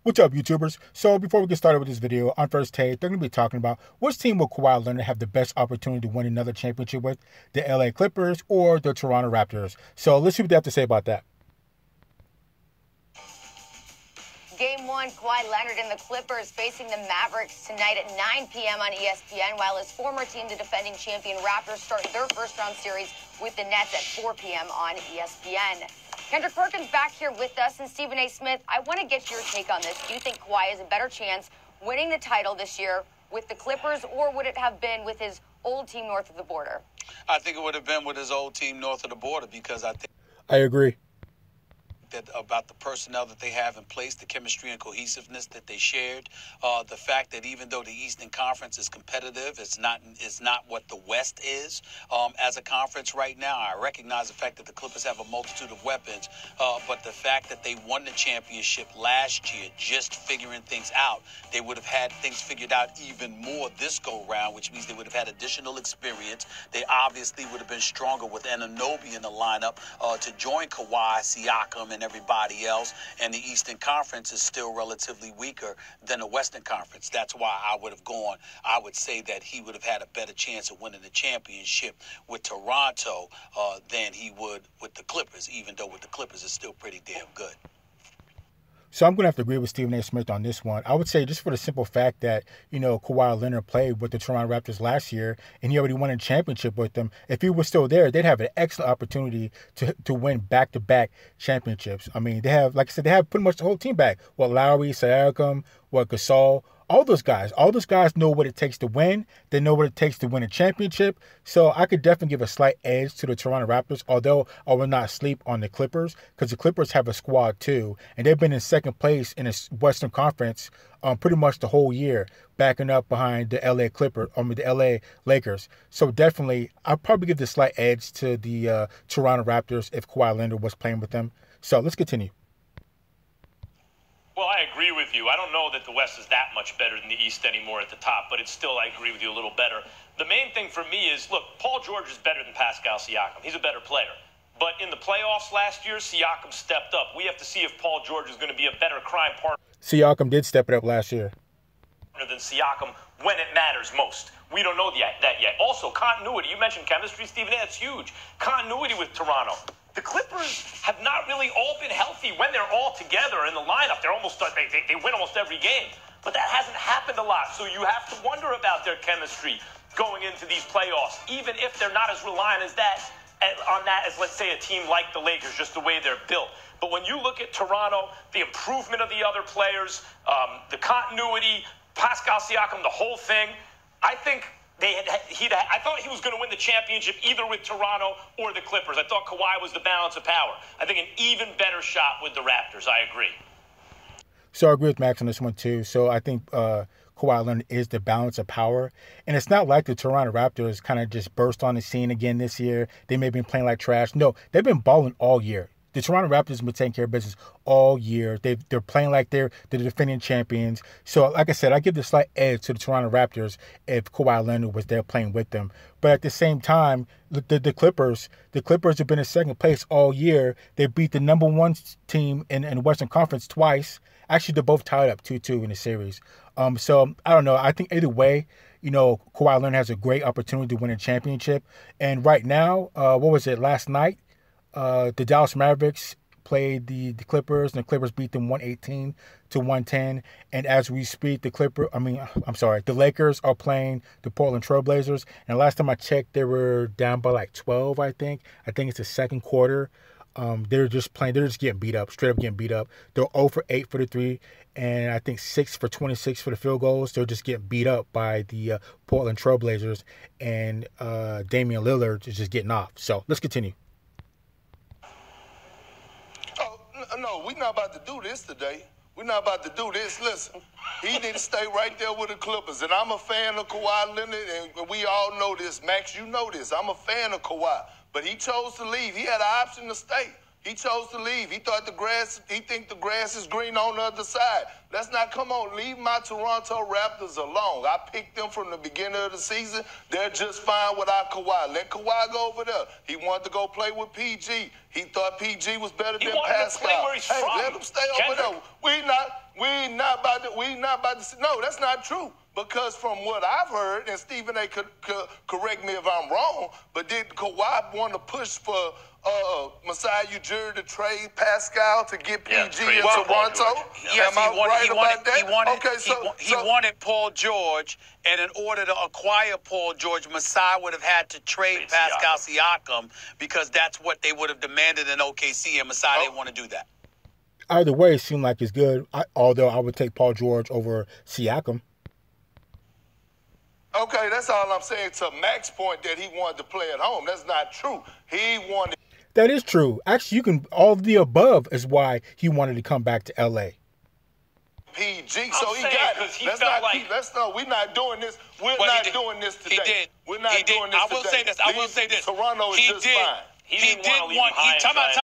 What's up, YouTubers? So before we get started with this video, on First Take, they're going to be talking about which team will Kawhi Leonard have the best opportunity to win another championship with, the LA Clippers or the Toronto Raptors. So let's see what they have to say about that. Game 1, Kawhi Leonard and the Clippers facing the Mavericks tonight at 9 p.m. on ESPN, while his former team, the defending champion Raptors, start their first-round series with the Nets at 4 p.m. on ESPN. Kendrick Perkins back here with us, and Stephen A. Smith, I want to get your take on this. Do you think Kawhi has a better chance winning the title this year with the Clippers, or would it have been with his old team north of the border? I think it would have been with his old team north of the border, because I agree. that about the personnel that they have in place, the chemistry and cohesiveness that they shared, the fact that even though the Eastern Conference is competitive, it's not what the West is as a conference right now. I recognize the fact that the Clippers have a multitude of weapons, but the fact that they won the championship last year, just figuring things out, they would have had things figured out even more this go round, which means they would have had additional experience. They obviously would have been stronger with Anunoby in the lineup to join Kawhi, Siakam, and everybody else, and the Eastern Conference is still relatively weaker than the Western Conference. That's why I would say that he would have had a better chance of winning the championship with Toronto than he would with the Clippers, even though with the Clippers is still pretty damn good. So I'm going to have to agree with Stephen A. Smith on this one. I would say just for the simple fact that, Kawhi Leonard played with the Toronto Raptors last year and he already won a championship with them. If he was still there, they'd have an excellent opportunity to win back-to-back championships. I mean, they have, like I said, they have pretty much the whole team back. Lowry, Siakam, Gasol, all those guys know what it takes to win. They know what it takes to win a championship. So I could definitely give a slight edge to the Toronto Raptors, although I will not sleep on the Clippers, because the Clippers have a squad too, and they've been in second place in the Western Conference pretty much the whole year, backing up behind the the LA Lakers. So definitely, I'll probably give the slight edge to the Toronto Raptors if Kawhi Leonard was playing with them. So let's continue. Well, I agree with you. I don't know that the West is that much better than the East anymore at the top, but it's still, I agree with you, a little better. The main thing for me is, look, Paul George is better than Pascal Siakam. He's a better player. But in the playoffs last year, Siakam stepped up. We have to see if Paul George is going to be a better crime partner. Siakam did step it up last year. Than Siakam when it matters most. We don't know that yet. Also, continuity. You mentioned chemistry, Stephen A. That's huge. Continuity with Toronto. The Clippers have not really all been healthy when they're all together in the lineup. They're almost they win almost every game, but that hasn't happened a lot. So you have to wonder about their chemistry going into these playoffs, even if they're not as reliant as let's say a team like the Lakers, just the way they're built. But when you look at Toronto, the improvement of the other players, the continuity, Pascal Siakam, the whole thing, I think I thought he was going to win the championship either with Toronto or the Clippers. I thought Kawhi was the balance of power. I think an even better shot with the Raptors. I agree. So I agree with Max on this one too. So I think Kawhi Leonard is the balance of power. And it's not like the Toronto Raptors kind of just burst on the scene again this year. They may have been playing like trash. No, they've been balling all year. The Toronto Raptors have been taking care of business all year. They're playing like they're the defending champions. So, like I said, I give the slight edge to the Toronto Raptors if Kawhi Leonard was there playing with them. But at the same time, the Clippers have been in second place all year. They beat the #1 team in the Western Conference twice. Actually, they're both tied up 2-2 in the series. So, I don't know. I think either way, Kawhi Leonard has a great opportunity to win a championship. And right now, what was it, last night? The Dallas Mavericks played the Clippers, and the Clippers beat them 118-110. And as we speak, the Lakers are playing the Portland Trail Blazers. And last time I checked, they were down by like 12, I think. I think it's the second quarter. They're just getting beat up, straight up getting beat up. They're 0 for 8 for the 3, and I think 6 for 26 for the field goals. They're just getting beat up by the Portland Trail Blazers, and Damian Lillard is just getting off. So let's continue. No, we're not about to do this today. We're not about to do this. Listen, he need to stay right there with the Clippers. And I'm a fan of Kawhi Leonard, and we all know this. Max, you know this. I'm a fan of Kawhi. But he chose to leave. He had an option to stay. He chose to leave. He think the grass is green on the other side. Let's not, come on, leave my Toronto Raptors alone. I picked them from the beginning of the season. They're just fine without Kawhi. Let Kawhi go over there. He wanted to go play with PG. He thought PG was better than Pascal. He wanted to play where he's from. Let him stay over there. We not about to. No, that's not true. Because from what I've heard, and Stephen A. could correct me if I'm wrong, but did Kawhi want to push for Masai Ujiri to trade Pascal to get PG in Toronto? Yes, Am I right about that? He wanted Paul George, and in order to acquire Paul George, Masai would have had to trade Pascal Siakam because that's what they would have demanded in OKC, and Masai didn't want to do that. Either way, it seemed like it's good, although I would take Paul George over Siakam. Okay, that's all I'm saying. To Max's point that he wanted to play at home, that's not true. He wanted. That is true. Actually, all of the above is why he wanted to come back to L.A. PG, so he got it. We're not doing this. We're not doing this today. He did. We're not doing this today. I will say this. Toronto is just fine. He didn't want to leave high and dry.